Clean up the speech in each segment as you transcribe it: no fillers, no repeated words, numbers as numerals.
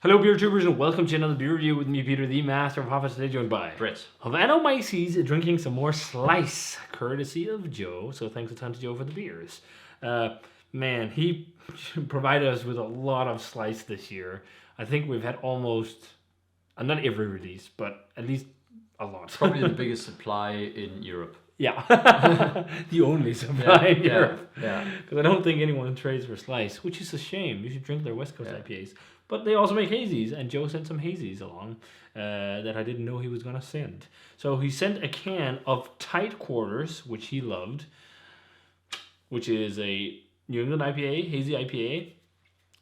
Hello, beer tubers, and welcome to another beer review with me, Peter, the Master of Hoppers. Today joined by Brett. Havana drinking some more Slice, courtesy of Joe. So thanks a ton to Joe for the beers. Man, he provided us with a lot of Slice this year. I think we've had almost, not every release, but at least a lot. Probably the biggest supply in Europe. Yeah, the only supply in Europe. Yeah. Because I don't think anyone trades for Slice, which is a shame. You should drink their West Coast IPAs. But they also make hazies, and Joe sent some hazies along that I didn't know he was going to send. So he sent a can of Tight Quarters, which he loved, which is a New England IPA, hazy IPA,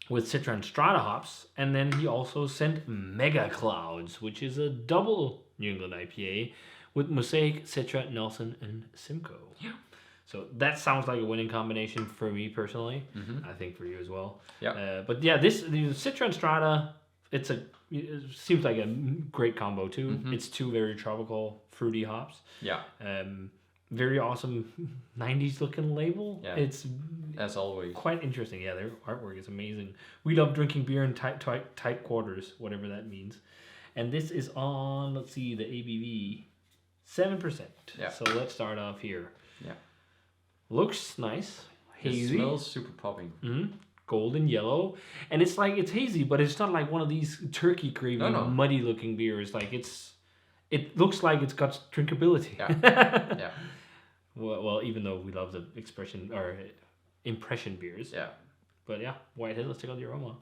with Citra and Strata hops. And then he also sent Mega Clouds, which is a double New England IPA with Mosaic, Citra, Nelson, and Simcoe. Yeah. So that sounds like a winning combination for me personally. Mm-hmm. I think for you as well. Yeah. But yeah, the Citra and Strata, it seems like a great combo too. Mm-hmm. It's two very tropical, fruity hops. Yeah. Very awesome 90s looking label. Yeah. It's as always quite interesting. Yeah, their artwork is amazing. We love drinking beer in tight quarters, whatever that means. And this is on, let's see, the ABV 7%. Yeah. So let's start off here. Yeah. Looks nice. Hazy. It smells super popping. Mm-hmm. Golden yellow, and it's hazy, but it's not like one of these turkey gravy muddy looking beers. Like it looks like it's got drinkability. Yeah. Yeah. Well, even though we love the impression beers. Yeah. But yeah, Whitehead. Let's check out the aroma.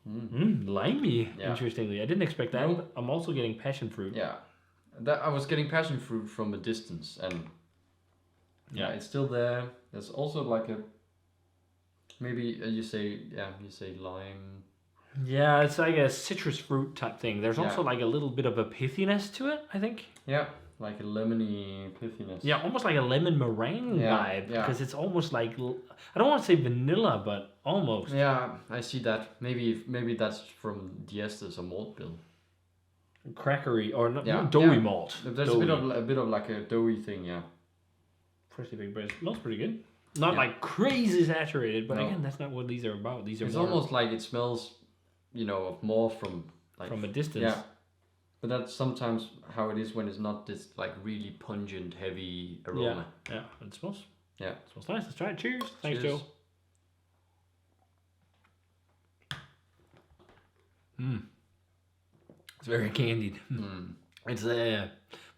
Mm. Limey. Yeah. Interestingly, I didn't expect that. No. I'm also getting passion fruit. Yeah. I was getting passion fruit from a distance, and yeah, it's still there. There's also like a maybe you say lime. Yeah, it's like a citrus fruit type thing. There's also like a little bit of a pithiness to it, I think. Yeah, like a lemony pithiness. Yeah, almost like a lemon meringue vibe. Yeah. Because it's almost like, I don't want to say vanilla, but almost. Yeah, I see that. Maybe that's from the esters or malt bill. Crackery or not doughy malt. There's doughy. a bit of like a doughy thing, yeah. Pretty big bread. Smells pretty good. Not like crazy saturated, but again, that's not what these are about. These are it's more almost like it smells, more from like from a distance. Yeah, but that's sometimes how it is when it's not this like really pungent, heavy aroma. Yeah. It smells. Yeah, It smells nice. Let's try it. Cheers. Thanks, Cheers. Joe. It's very candied. It's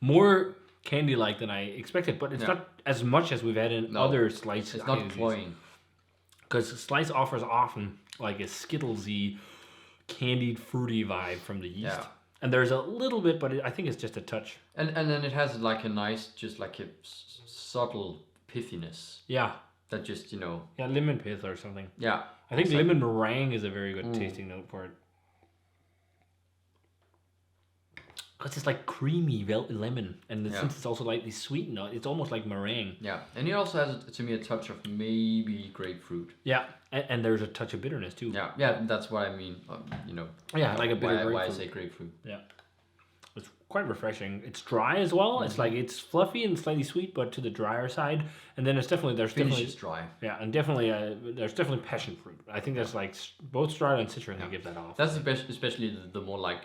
more candy-like than I expected, but it's not as much as we've had in other Slice. It's not cloying. Because Slice offers often like a Skittlesy, candied, fruity vibe from the yeast. Yeah. And there's a little bit, but I think it's just a touch. And then it has like a nice, just like a subtle pithiness. Yeah. That just Yeah, lemon pith or something. Yeah. I think lemon meringue is a very good tasting note for it. Because it's like creamy lemon, and since it's also lightly sweetened, it's almost like meringue. Yeah, and it also has, to me, a touch of maybe grapefruit. Yeah, and there's a touch of bitterness too. Yeah, that's what I mean. Yeah, like a bitter grapefruit. Why I say grapefruit. Yeah, it's quite refreshing. It's dry as well. It's like it's fluffy and slightly sweet, but to the drier side. And then there's definitely dry. Yeah, and there's definitely passion fruit. I think there's like both Strata and Citra can give that off. That's the best, especially the more like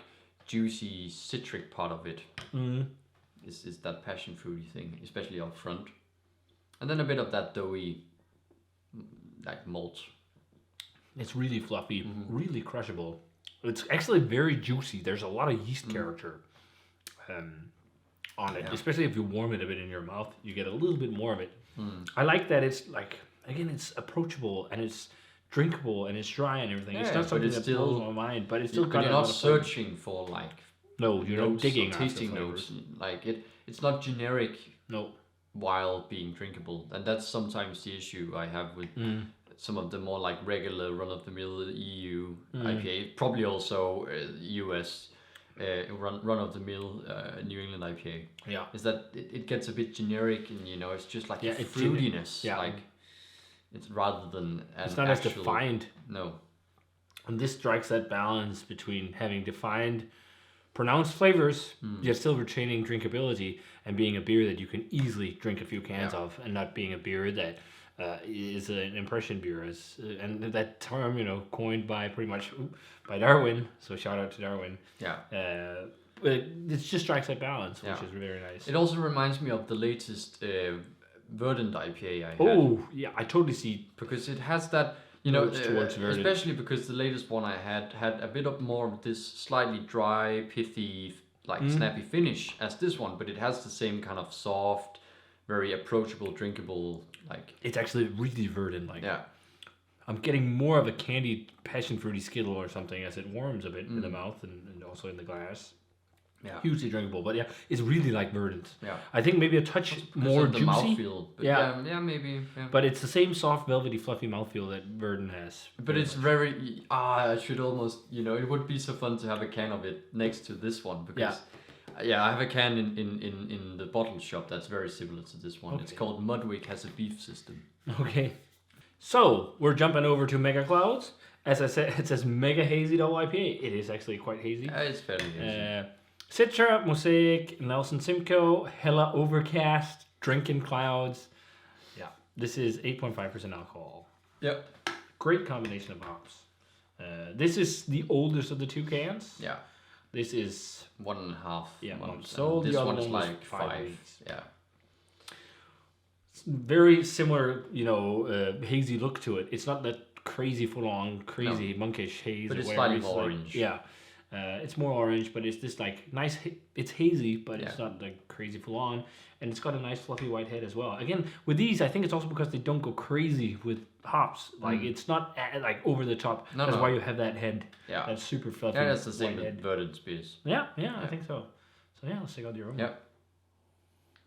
juicy citric part of it. Is that passion fruity thing, especially up front, and then a bit of that doughy, like malt. It's really fluffy, really crushable. It's actually very juicy. There's a lot of yeast character on it, especially if you warm it a bit in your mouth. You get a little bit more of it. I like that it's like, again, it's approachable and it's drinkable and it's dry and everything. It's not something that blows my mind, but it's still got you're not searching for like you're not digging tasting notes. Like it's not generic. No. While being drinkable, and that's sometimes the issue I have with some of the more like regular run-of-the-mill EU IPA, probably also US run-of-the-mill New England IPA. Yeah, is that it gets a bit generic, and it's just like a fruitiness. Like it's rather than it's not as defined. No, and this strikes that balance between having defined, pronounced flavors, yet still retaining drinkability, and being a beer that you can easily drink a few cans of, and not being a beer that is an impression beer, and that term, coined by pretty much by Darwin. So shout out to Darwin. Yeah. But it just strikes that balance, which is very nice. It also reminds me of the latest Verdant IPA I had. Oh, yeah, I totally see. Because it has that, especially because the latest one I had a bit of more of this slightly dry, pithy, snappy finish as this one, but it has the same kind of soft, very approachable, drinkable, It's actually really verdant, Yeah. I'm getting more of a candied passion fruity skittle or something as it warms a bit in the mouth and also in the glass. Yeah. Hugely drinkable, but it's really like verdant. Yeah. I think maybe a touch more the juicy. Mouthfeel, but maybe. Yeah. But it's the same soft, velvety, fluffy mouthfeel that verdant has. But it's very. I should almost. It would be so fun to have a can of it next to this one because. Yeah, I have a can in the bottle shop that's very similar to this one. Okay. It's called Mudwick, has a beef system. Okay. So we're jumping over to Mega Clouds. As I said, it says Mega Hazy Double IPA. It is actually quite hazy. It's fairly hazy. Citra, Mosaic, Nelson Simcoe, Hella Overcast, Drinking Clouds. Yeah, this is 8.5% alcohol. Yep. Great combination of hops. This is the oldest of the two cans. Yeah. This is 1.5 months. So this the one other is like 5 weeks. Yeah. It's very similar, hazy look to it. It's not that crazy full-on, monkish haze. But it's whatever. slightly more orange. It's more orange, but it's this nice. It's hazy, but it's not crazy full-on, and it's got a nice fluffy white head as well. Again, with these, I think it's also because they don't go crazy with hops. It's not over the top. That's why you have that head. Yeah. That's super fluffy. Yeah, that's the same with Verdant beers. Yeah, I think so. So let's check out the aroma. Yeah.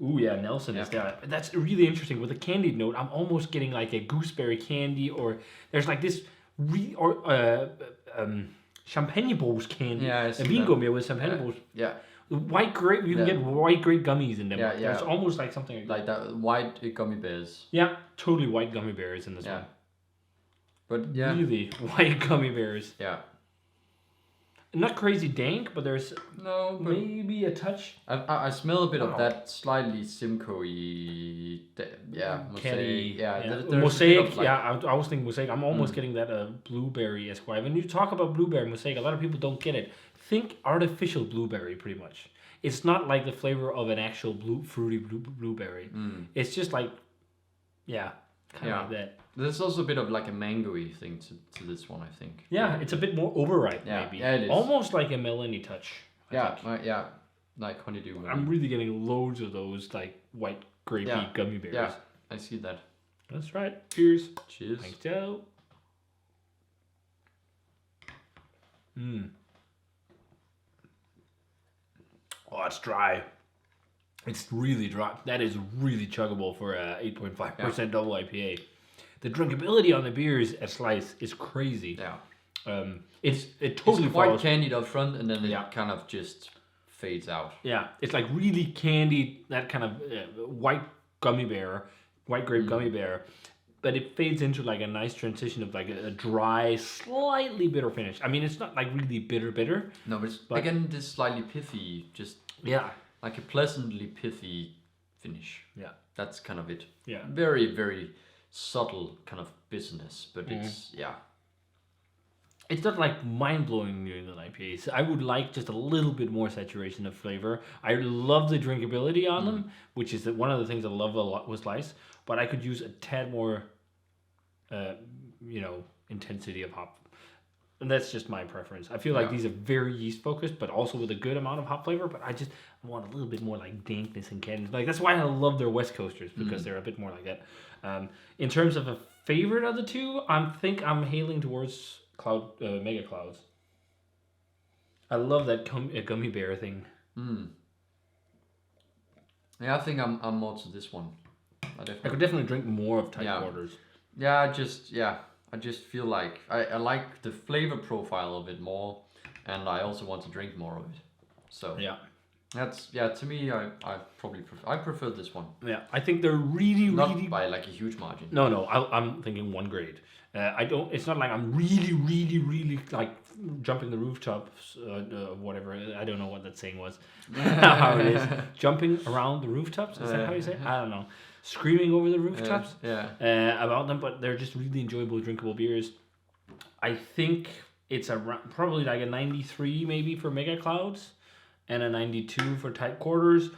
Ooh, yeah, Nelson is there. That's really interesting. With a candied note, I'm almost getting a gooseberry candy, or there's this champagnebos candy. Yeah, a vingummi with champagnebos. Yeah. White grape, you can get white grape gummies in them. Yeah. It's almost like something like that white gummy bears. Yeah, totally white gummy bears in this one. But really white gummy bears. Yeah. Not crazy dank, but there's maybe a touch. I smell a bit of that slightly Simcoe-y, Mosaic. Yeah, Mosaic. I was thinking Mosaic. I'm almost getting that blueberry esquire. When you talk about blueberry Mosaic, a lot of people don't get it. Think artificial blueberry, pretty much. It's not like the flavor of an actual fruity blueberry. It's just kind of like that. There's also a bit of a mango-y thing to this one, I think. Yeah, it's a bit more overripe, maybe. Yeah, it is. Almost like a melony touch. I think. Like honeydew. I'm really getting loads of those white grapey gummy bears. Yeah, I see that. That's right. Cheers. Cheers. Thanks, Joe. Oh, it's dry. It's really dry. That is really chuggable for a 8.5% double IPA. The drinkability on the beers at Slice is crazy. Yeah. It totally quite follows. candied up front, and then it kind of just fades out. Yeah, it's really candied, that kind of white grape gummy bear, but it fades into a nice transition of a dry, slightly bitter finish. I mean, it's not really bitter. No, but again, this slightly pithy, just like a pleasantly pithy finish. Yeah, that's kind of it. Yeah, very, very subtle kind of business, but it's not mind-blowing New England IPAs. I would like just a little bit more saturation of flavor. I love the drinkability on them, which is one of the things I love a lot with Slice, but I could use a tad more intensity of hop. And that's just my preference. I feel like these are very yeast focused, but also with a good amount of hop flavor, but I just want a little bit more dankness and cannons. That's why I love their West Coasters, because they're a bit more like that. In terms of a favorite of the two, I think I'm hailing towards Mega Clouds. I love that gummy bear thing. Yeah, I think I'm more to this one. I could definitely drink more of Tight Quarters. I just feel like I like the flavor profile of it more, and I also want to drink more of it. So that's to me, I probably prefer this one. Yeah, I think they're really not by a huge margin. No, I'm thinking one grade. It's not like I'm really jumping the rooftops, whatever. I don't know what that saying was. How it is. Jumping around the rooftops? Is that how you say it? I don't know. screaming over the rooftops Yeah. about them, but they're just really enjoyable, drinkable beers. I think it's probably like a 93 maybe for Mega Clouds and a 92 for Tight Quarters,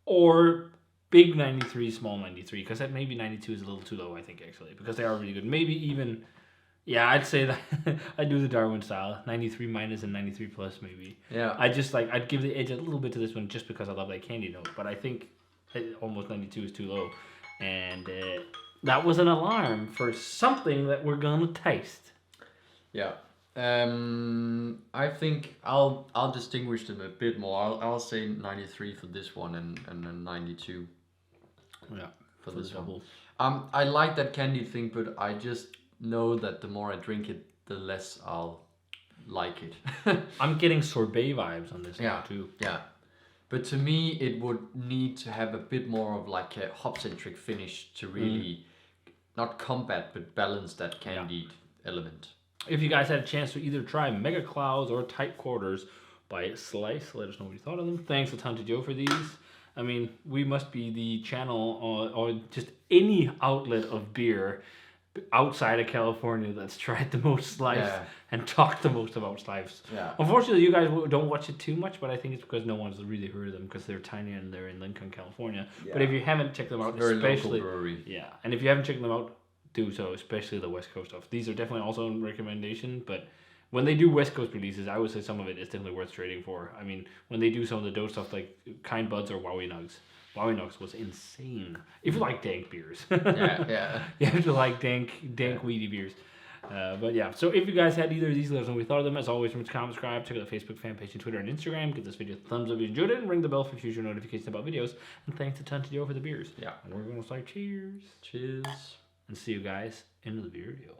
or big 93, small 93, because that maybe 92 is a little too low, I think, actually, because they are really good. Maybe even, yeah, I'd say that I'd do the Darwin style, 93 minus and 93 plus maybe. Yeah. I'd give the edge a little bit to this one just because I love that candy note, but I think almost 92 is too low. And that was an alarm for something that we're gonna taste. Yeah. I think I'll distinguish them a bit more. I'll say 93 for this one and then 92. Yeah. For this one. I like that candy thing, but I just know that the more I drink it, the less I'll like it. I'm getting sorbet vibes on this now too. Yeah. But to me, it would need to have a bit more of like a hop-centric finish to really not combat, but balance that candied element. If you guys had a chance to either try Mega Clouds or Tight Quarters by Slice, let us know what you thought of them. Thanks a ton to Joe for these. I mean, we must be the channel or just any outlet of beer outside of California that's tried the most Slice and talked the most about Slice. Yeah. Unfortunately, you guys don't watch it too much, but I think it's because no one's really heard of them because they're tiny and they're in Lincoln, California. Yeah. But if you haven't checked them out, very especially local brewery. Yeah, and if you haven't checked them out, do so, especially the West Coast stuff. These are definitely also in recommendation, but when they do West Coast releases, I would say some of it is definitely worth trading for. I mean, when they do some of the dope stuff like Kind Buds or Wowie Nugs was insane. If you like dank beers. Yeah. You have to like dank weedy beers. But yeah, so if you guys had either of these, let us know what we thought of them. As always, remember to comment, subscribe, check out the Facebook fan page, and Twitter, and Instagram. Give this video a thumbs up if you enjoyed it, and ring the bell for future notifications about videos. And thanks a ton to Joe for the beers. Yeah. And we're going to say cheers. Cheers. And see you guys in the video.